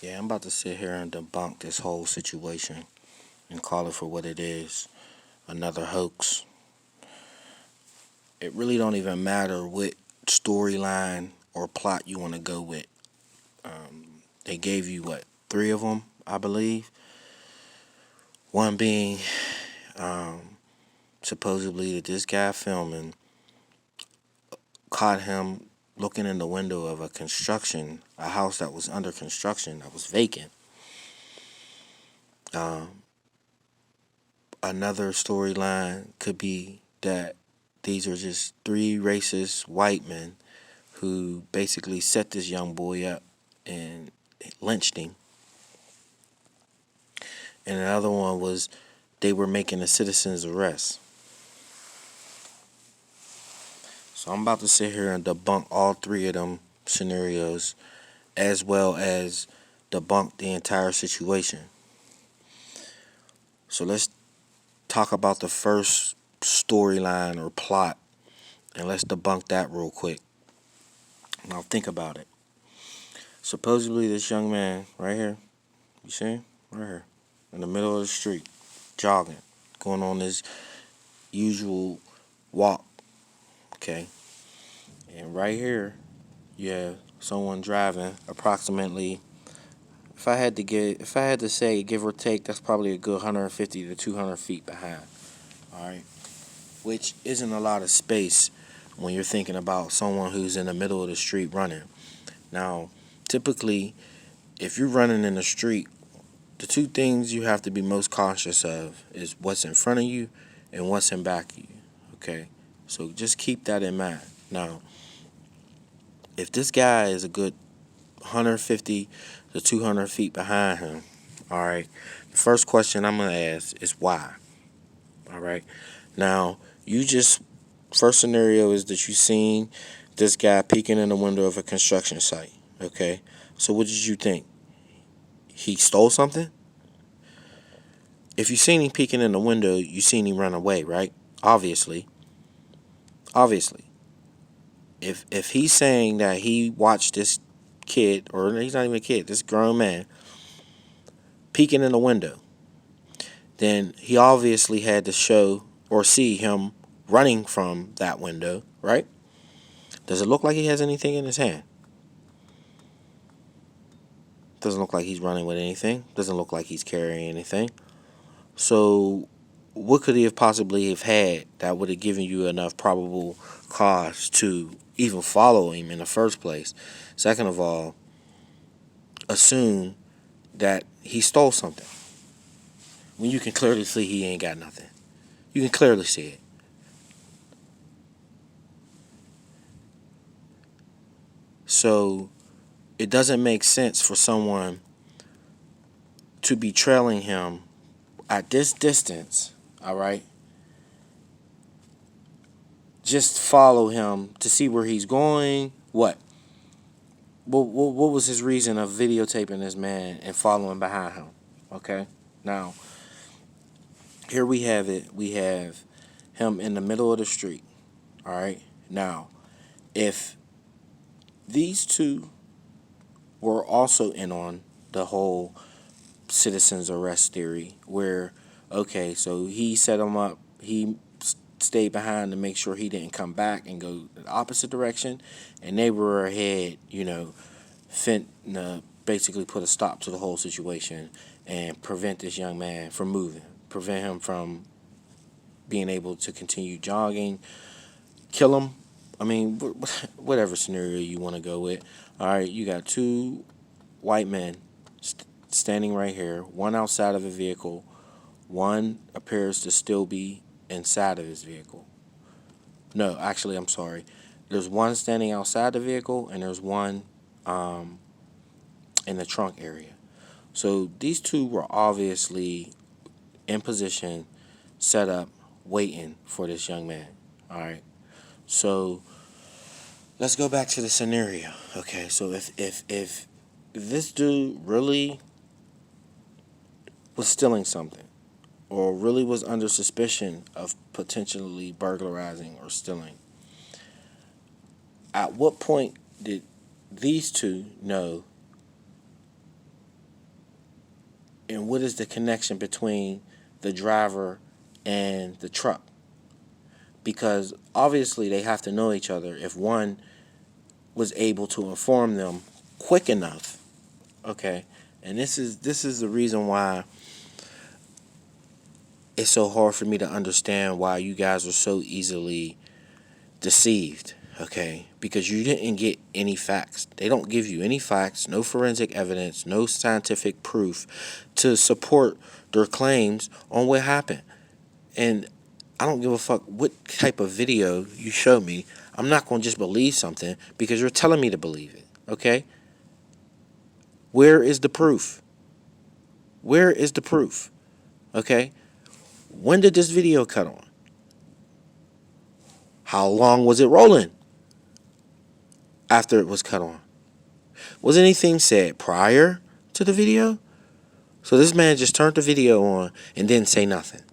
Yeah, I'm about to sit here and debunk this whole situation and call it for what it is, another hoax. It really don't even matter what storyline or plot you want to go with. They gave you, what, three of them, I believe? One being um, supposedly that this guy filming caught him looking in the window of a house that was under construction, that was vacant. Um, Another storyline could be that these are just three racist white men who basically set this young boy up and lynched him. And another one was they were making a citizen's arrest. So I'm about to sit here and debunk all three of them scenarios as well as debunk the entire situation. So let's talk about the first storyline or plot and let's debunk that real quick. Now think about it. Supposedly this young man right here, you see him? Right here, in the middle of the street, jogging, going on his usual walk, okay? And right here, you have someone driving approximately, if I had to say, give or take, that's probably a good 150 to 200 feet behind, all right? Which isn't a lot of space when you're thinking about someone who's in the middle of the street running. Now, typically, if you're running in the street, the two things you have to be most cautious of is what's in front of you and what's in back of you. Okay? So just keep that in mind. Now, if this guy is a good 150 to 200 feet behind him, all right, the first question I'm going to ask is why? All right? Now, first scenario is that you seen this guy peeking in the window of a construction site. Okay? So what did you think? He stole something? If you seen him peeking in the window, you seen him run away, right? Obviously. Obviously. If he's saying that he watched this kid, or he's not even a kid, this grown man, peeking in the window, then he obviously had to show or see him running from that window, right? Does it look like he has anything in his hand? Doesn't look like he's running with anything. Doesn't look like he's carrying anything. So what could he have possibly have had that would have given you enough probable cause to even follow him in the first place? Second of all, assume that he stole something when you can clearly see he ain't got nothing. You can clearly see it. So it doesn't make sense for someone to be trailing him at this distance, all right? Just follow him to see where he's going. What was his reason of videotaping this man and following behind him? Okay? Now, here we have it. We have him in the middle of the street. All right? Now, if these two were also in on the whole citizen's arrest theory, where, okay, so he set him up, he stayed behind to make sure he didn't come back and go the opposite direction, and they were ahead, basically put a stop to the whole situation and prevent this young man from moving, prevent him from being able to continue jogging, kill him. I mean, whatever scenario you want to go with. All right, you got two white men standing right here, one outside of a vehicle, one appears to still be inside of his vehicle. No, actually, I'm sorry. There's one standing outside the vehicle, and there's one in the trunk area. So these two were obviously in position, set up, waiting for this young man. All right. So let's go back to the scenario. Okay. So if this dude really was stealing something, or really was under suspicion of potentially burglarizing or stealing, at what point did these two know And what is the connection between the driver and the truck? Because obviously they have to know each other if one was able to inform them quick enough. Okay? And this is the reason why it's so hard for me to understand why you guys are so easily deceived, okay? Because you didn't get any facts. They don't give you any facts, no forensic evidence, no scientific proof to support their claims on what happened. And I don't give a fuck what type of video you show me. I'm not going to just believe something because you're telling me to believe it, okay? Where is the proof? Where is the proof? Okay? When did this video cut on? How long was it rolling after it was cut on? Was anything said prior to the video? So this man just turned the video on and didn't say nothing.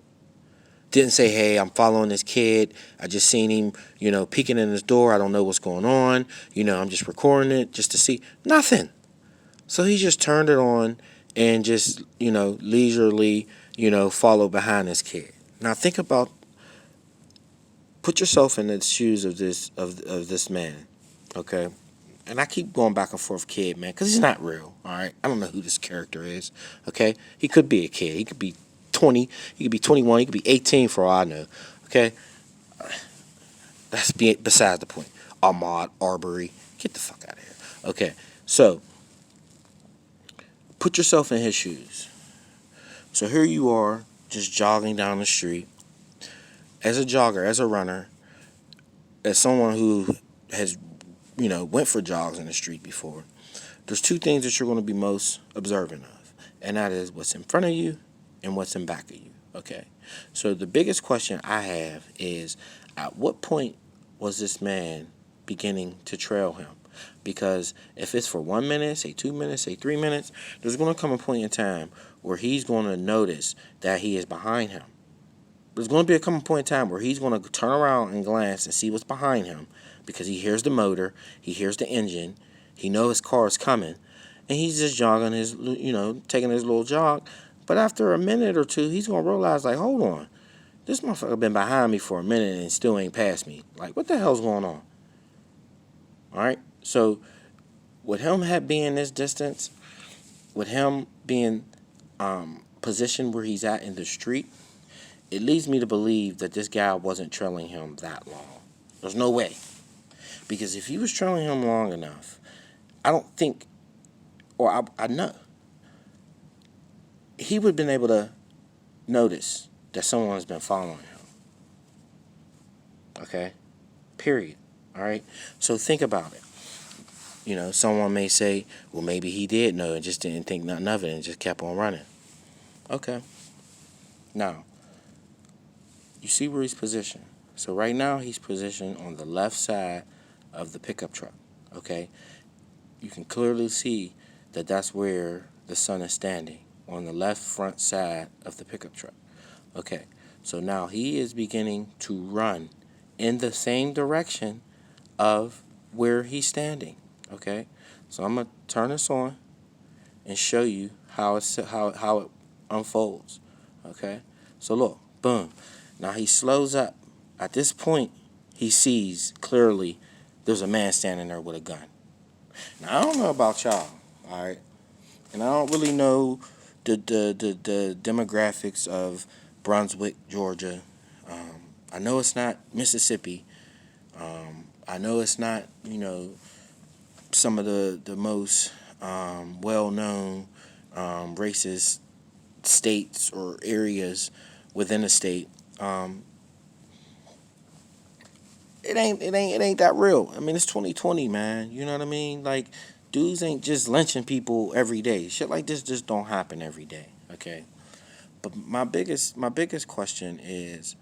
Didn't say, hey, I'm following this kid. I just seen him, peeking in his door. I don't know what's going on. I'm just recording it just to see. Nothing. So he just turned it on and just, leisurely, followed behind this kid. Now think about, put yourself in the shoes of this man, okay? And I keep going back and forth, kid, man, because he's not real, all right? I don't know who this character is, okay? He could be a kid. He could be 20. He could be 21. He could be 18 for all I know, okay? That's besides the point. Ahmaud Arbery. Get the fuck out of here. Okay, so put yourself in his shoes. So here you are, just jogging down the street. As a jogger, as a runner, as someone who has, went for jogs in the street before, there's two things that you're going to be most observant of, and that is what's in front of you and what's in back of you, okay? So the biggest question I have is, at what point was this man beginning to trail him? Because if it's for 1 minute, say 2 minutes, say 3 minutes, there's going to come a point in time where he's going to notice that he is behind him. There's going to be a point in time where he's going to turn around and glance and see what's behind him because he hears the motor, he hears the engine, he knows his car is coming, and he's just jogging his, taking his little jog. But after a minute or two, he's going to realize, like, hold on, this motherfucker been behind me for a minute and still ain't passed me. Like, what the hell's going on? All right? So, with him being this distance, with him being positioned where he's at in the street, it leads me to believe that this guy wasn't trailing him that long. There's no way. Because if he was trailing him long enough, I don't think, or I know, he would have been able to notice that someone's been following him. Okay? Period. All right? So think about it. Someone may say, well, maybe he did know and just didn't think nothing of it and just kept on running. Okay. Now, you see where he's positioned. So right now he's positioned on the left side of the pickup truck, okay? You can clearly see that that's where the son is standing, on the left front side of the pickup truck. Okay, so now he is beginning to run in the same direction of where he's standing, okay? So I'm going to turn this on and show you how it unfolds, okay? So look, boom. Now he slows up. At this point, he sees clearly there's a man standing there with a gun. Now, I don't know about y'all, all right? And I don't really know the demographics of Brunswick, Georgia. I know it's not Mississippi. I know it's not, some of the most well-known racist states or areas within a state. It ain't that real. I mean, it's 2020, man. You know what I mean? Like, dudes ain't just lynching people every day. Shit like this just don't happen every day. Okay. But my biggest question is,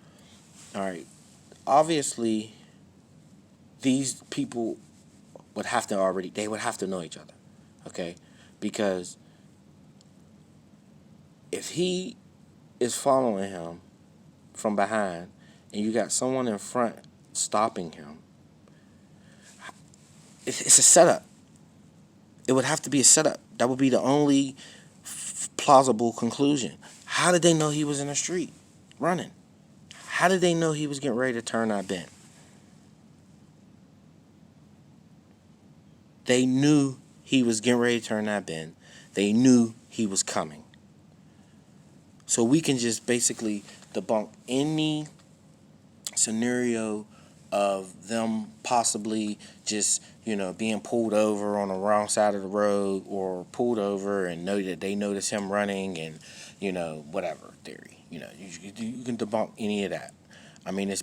all right, obviously these people would have to know each other. Okay? Because if he is following him from behind and you got someone in front stopping him, it's a setup. It would have to be a setup. That would be the only plausible conclusion. How did they know he was in the street running? How did they know he was getting ready to turn that bend? They knew he was getting ready to turn that bend. They knew he was coming. So we can just basically debunk any scenario of them possibly just, being pulled over on the wrong side of the road, or pulled over and know that they notice him running, and, whatever theory. You can debunk any of that. I mean, it's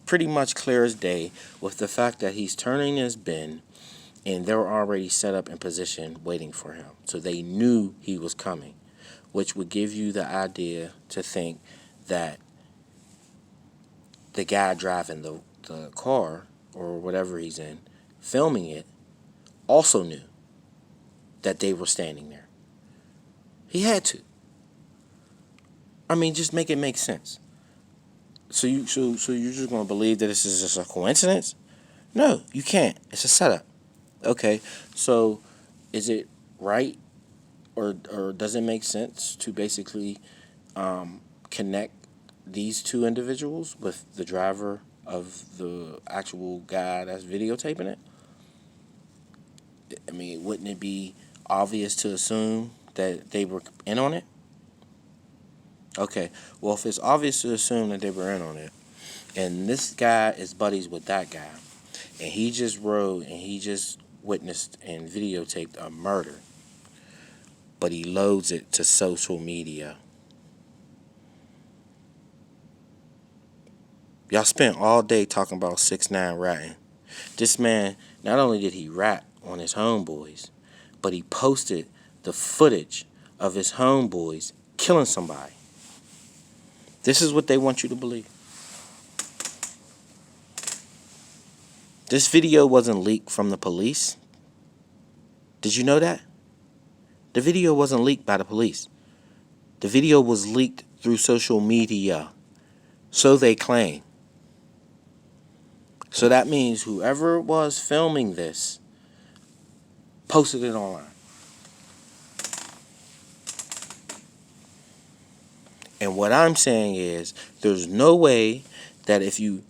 pretty much clear as day with the fact that he's turning his bend, and they're already set up in position waiting for him. So they knew he was coming, which would give you the idea to think that the guy driving the car, or whatever he's in, filming it, also knew that they were standing there. He had to. I mean, just make it make sense. So you're just going to believe that this is just a coincidence? No, you can't. It's a setup. Okay, so is it right, or does it make sense to basically connect these two individuals with the driver of the actual guy that's videotaping it? I mean, wouldn't it be obvious to assume that they were in on it? Okay, well, if it's obvious to assume that they were in on it, and this guy is buddies with that guy, and he just rode and he just witnessed and videotaped a murder, but he loads it to social media. Y'all spent all day talking about 6ix9ine ratting. This man, not only did he rat on his homeboys, but he posted the footage of his homeboys killing somebody. This is what they want you to believe. This video wasn't leaked from the police. Did you know that? The video wasn't leaked by the police. The video was leaked through social media. So they claim. So that means whoever was filming this posted it online. And what I'm saying is, there's no way that if you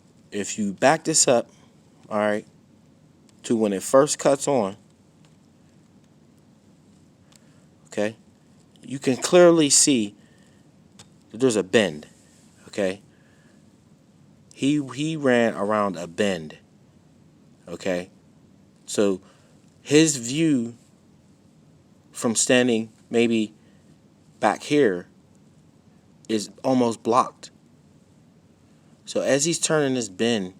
back this up, all right, to when it first cuts on, okay, you can clearly see that there's a bend, okay? He ran around a bend, okay? So his view from standing maybe back here is almost blocked. So as he's turning this bend,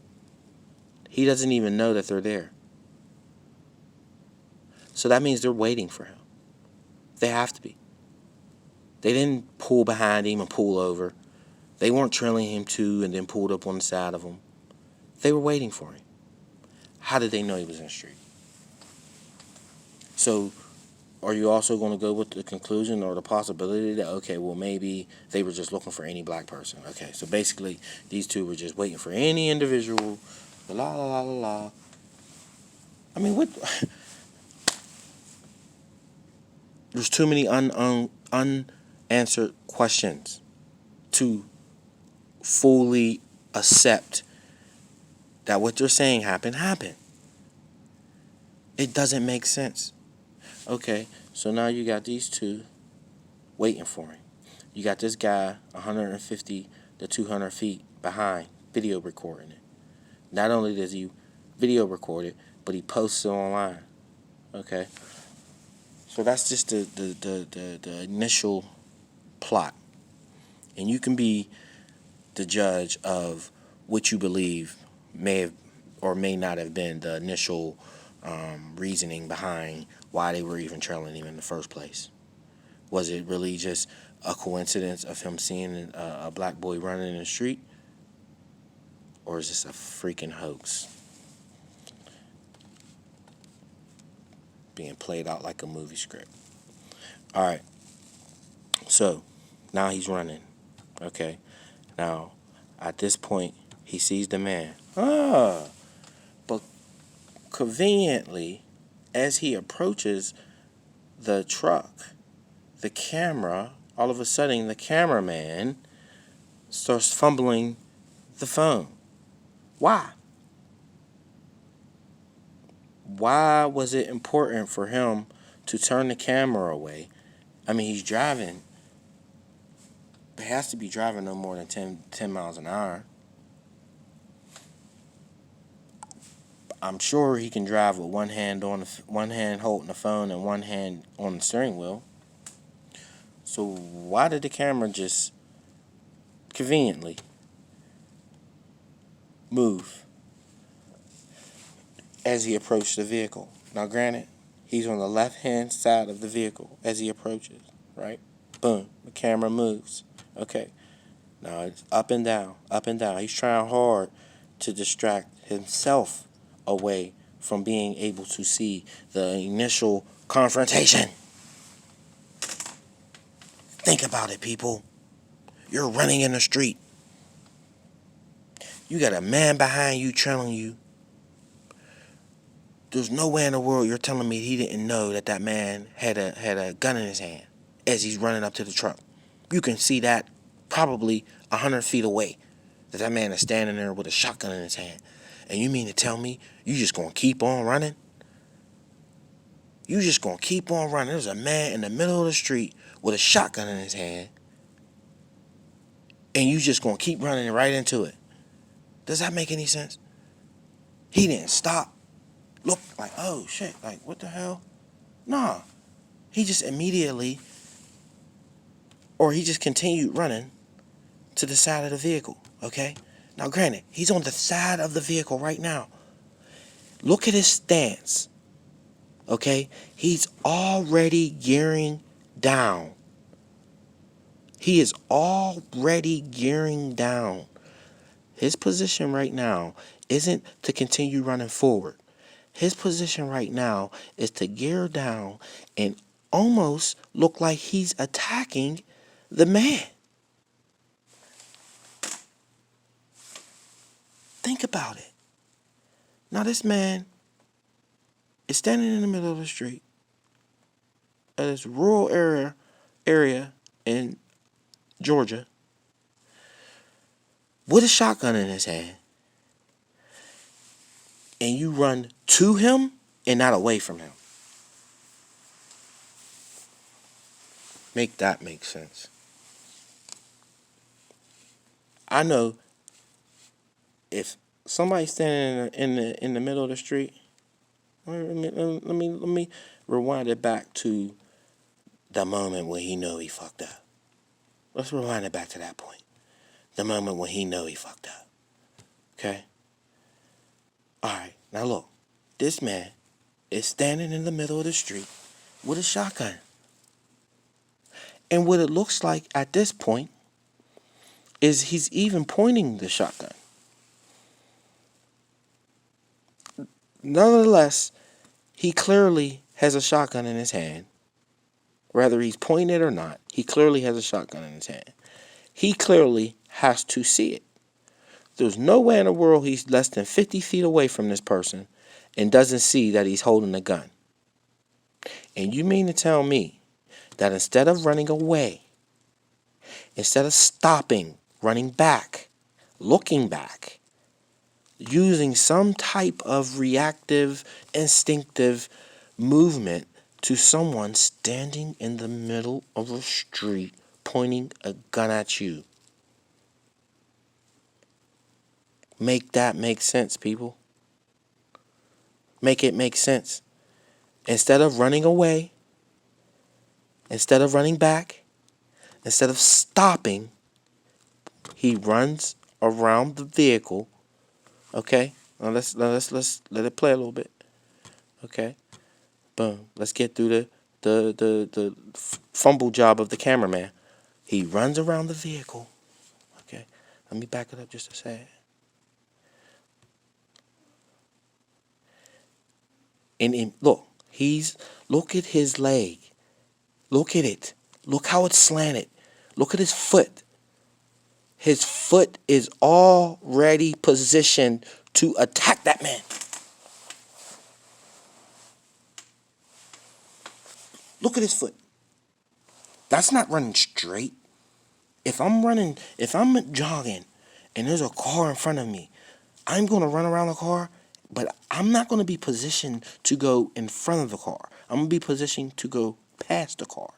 he doesn't even know that they're there. So that means they're waiting for him. They have to be. They didn't pull behind him and pull over. They weren't trailing him too and then pulled up on the side of him. They were waiting for him. How did they know he was in the street? So are you also going to go with the conclusion or the possibility that, okay, well, maybe they were just looking for any black person? Okay, so basically these two were just waiting for any individual. La, la, la, la, la. I mean, what? There's too many unanswered questions to fully accept that what they're saying happened. It doesn't make sense. Okay, so now you got these two waiting for him. You got this guy 150 to 200 feet behind, video recording it. Not only does he video record it, but he posts it online. Okay, so that's just the initial plot, and you can be the judge of what you believe may have or may not have been the initial reasoning behind why they were even trailing him in the first place. Was it really just a coincidence of him seeing a black boy running in the street? Or is this a freaking hoax being played out like a movie script? All right. So now he's running. Okay. Now, at this point, he sees the man. But conveniently, as he approaches the truck, the camera, all of a sudden, the cameraman starts fumbling the phone. Why? Why was it important for him to turn the camera away? I mean, he's driving. He has to be driving no more than 10 miles an hour. I'm sure he can drive with one hand holding the phone and one hand on the steering wheel. So why did the camera just conveniently move as he approached the vehicle? Now, granted, he's on the left-hand side of the vehicle as he approaches, right? Boom, the camera moves. Okay, now it's up and down, up and down. He's trying hard to distract himself away from being able to see the initial confrontation. Think about it, people. You're running in the street. You got a man behind you trailing you. There's no way in the world you're telling me he didn't know that that man had a gun in his hand as he's running up to the truck. You can see that probably 100 feet away, that man is standing there with a shotgun in his hand. And you mean to tell me you just gonna keep on running? You just gonna keep on running? There's a man in the middle of the street with a shotgun in his hand, and you just gonna keep running right into it. Does that make any sense? He didn't stop. Look, like, oh shit, like, what the hell? Nah. He just immediately, or he just continued running to the side of the vehicle, okay? Now, granted, he's on the side of the vehicle right now. Look at his stance, okay? He's already gearing down. He is already gearing down. His position right now isn't to continue running forward. His position right now is to gear down and almost look like he's attacking the man. Think about it. Now this man is standing in the middle of the street at this rural area in Georgia with a shotgun in his hand. And you run to him and not away from him. Make that make sense. I know if somebody's standing in the middle of the street, let me rewind it back to the moment when he knew he fucked up. Let's rewind it back to that point. The moment when he knew he fucked up. Okay? Alright, now look. This man is standing in the middle of the street with a shotgun. And what it looks like at this point is he's even pointing the shotgun. Nonetheless, he clearly has a shotgun in his hand. Whether he's pointing it or not, he clearly has a shotgun in his hand. He clearly has to see it. There's no way in the world he's less than 50 feet away from this person and doesn't see that he's holding a gun. And you mean to tell me that instead of running away, instead of stopping, running back, looking back, using some type of reactive, instinctive movement to someone standing in the middle of a street pointing a gun at you? Make that make sense, people. Make it make sense. Instead of running away, instead of running back, instead of stopping, he runs around the vehicle. Okay? Now let's let it play a little bit. Okay? Boom. Let's get through the fumble job of the cameraman. He runs around the vehicle. Okay? Let me back it up just a second. And look, look at his leg. Look at it. Look how it's slanted. Look at his foot. His foot is already positioned to attack that man. Look at his foot. That's not running straight. If I'm jogging and there's a car in front of me, I'm going to run around the car, but I'm not going to be positioned to go in front of the car. I'm going to be positioned to go past the car.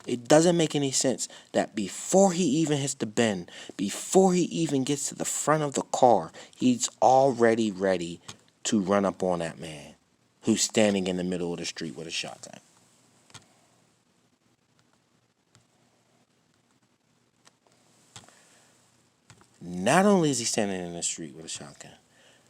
It doesn't make any sense that before he even hits the bend, before he even gets to the front of the car, he's already ready to run up on that man who's standing in the middle of the street with a shotgun. Not only is he standing in the street with a shotgun,